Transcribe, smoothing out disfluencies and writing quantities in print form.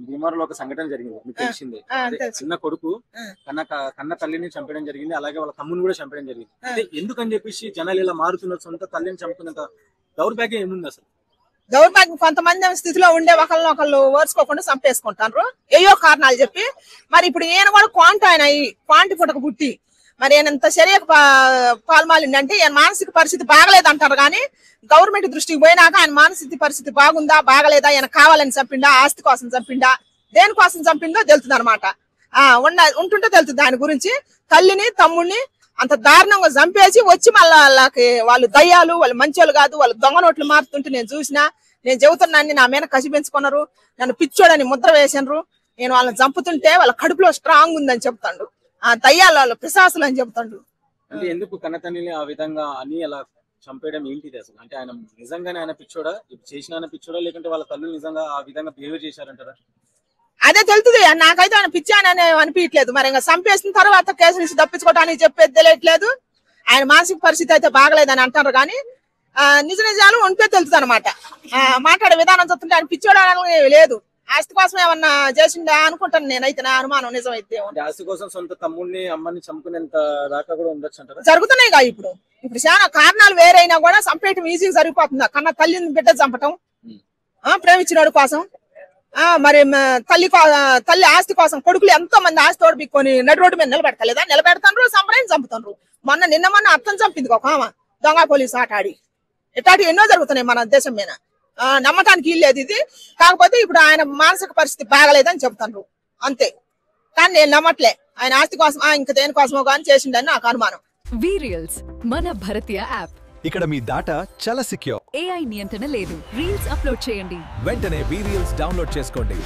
భీమవరంలో ఒక సంఘటన జరిగింది, మీకు తెలిసిందే. చిన్న కొడుకు కన్న తల్లిని చంపడం జరిగింది, అలాగే వాళ్ళ తమ్ముని కూడా చంపడం జరిగింది. అంటే ఎందుకని చెప్పేసి జనాలు ఇలా మారుతున్నారు? సొంత తల్లిని చంపుకున్నంత దౌర్భాగ్యం ఏముంది అసలు? దౌర్భాగ్యం కొంతమంది స్థితిలో ఉండే ఒకళ్ళు ఓర్చుకోకుండా చంపేసుకుంటారు ఏయో కారణాలు చెప్పి. మరి ఇప్పుడు ఈయన కూడా క్వాంటి పుట్టక పుట్టి మరి ఈయనంత శరీర పాల్మాలిండి అంటే ఈయన మానసిక పరిస్థితి బాగలేదు అంటారు. కానీ గవర్నమెంట్ దృష్టికి పోయినాక ఆయన మానసిక పరిస్థితి బాగుందా బాగలేదా, ఆయన కావాలని చంపిండా, ఆస్తి కోసం చంపిండా, దేనికోసం చంపిందో తెలుస్తుంది అనమాట. ఉంటుంటే తెలుస్తుంది దాని గురించి. తల్లిని తమ్ముడిని అంత దారుణంగా చంపేసి వచ్చి మళ్ళీ వాళ్ళు దయ్యాలు, వాళ్ళు మంచోళ్ళు కాదు, వాళ్ళు దొంగ నోట్లు మారుతుంటే నేను చూసినా. నేను చెబుతున్నాన్ని నా మీద కసి పెంచుకున్నారు, నన్ను పిచ్చోడని ముద్ర వేసినారు. నేను వాళ్ళని చంపుతుంటే వాళ్ళ కడుపులో స్ట్రాంగ్ ఉందని చెప్తాడు. ఆ దయ్యాలు వాళ్ళు పిశాసులు అని చెప్తాడు. అంటే ఎందుకు కన్నతల్లిని ఆ విధంగా అని అలా చంపేయడం ఏంటిది అసలు? అంటే ఆయన నిజంగానే ఆయన పిచ్చోడా, చేసిన ఆయన పిచ్చోడా, లేకుంటే వాళ్ళ తల్లి నిజంగా ఆ విధంగా బిహేవ్ చేశారంటారా? అదే తెలుస్తుంది. నాకైతే ఆయన పిచ్చానని అనిపించలేదు. మరి ఇంకా చంపేసిన తర్వాత కేసు నుంచి తప్పించుకోవడానికి చెప్పేది తెలియట్లేదు. ఆయన మానసిక పరిస్థితి అయితే బాగలేదని అంటారు. కానీ నిజ నిజాలు ఉంటే తెలుస్తుంది అనమాట. మాట్లాడే విధానం చూస్తుంటే ఆయన పిచ్చోడానికి లేదు. ఆస్తి కోసం ఏమన్నా చేసిందా అనుకుంటాను నేనైతే. నా అనుమానం నిజమైతే ఆస్తి కోసం సొంత తమ్ముడిని అమ్మని చంపుకునేంత దాకా కూడా ఉండొచ్చు అంటారా? జరుగుతున్నాయి కదా ఇప్పుడు. చాలా కారణాలు వేరైనా కూడా చంపేయటం ఈజీగా జరిగిపోతుందా? కన్నా తల్లిని బిడ్డ చంపటం ప్రేమించినోడు కోసం. మరి తల్లి ఆస్తి కోసం కొడుకులు ఎంతో మంది ఆస్తి తోడిపిక్కొని నడి రోడ్డు మీద నిలబెడతలేదా? నిలబెడతారు, సంబరాన్ని చంపుతారు. నిన్న అర్థం చంపింది ఒక ఆమె దొంగ పోలీసు ఆట ఆడి. ఇట్లాంటివి ఎన్నో జరుగుతున్నాయి మన దేశం మీద. నమ్మటానికి ఇల్లేదు ఇది. కాకపోతే ఇప్పుడు ఆయన మానసిక పరిస్థితి బాగలేదని చెప్తారు అంతే. కానీ నేను నమ్మట్లే ఆయన ఆస్తి కోసం ఇంకా దేనికోసమో కానీ చేసిండని నాకు అనుమానం. వీరియల్స్ మన భారతీయ యాప్. ఇక్కడ మీ డాటా చాలా సిక్యూర్. AI నియంత్రణ లేదు. రీల్స్ అప్లోడ్ చేయండి, వెంటనే వీరియల్స్ డౌన్లోడ్ చేసుకోండి.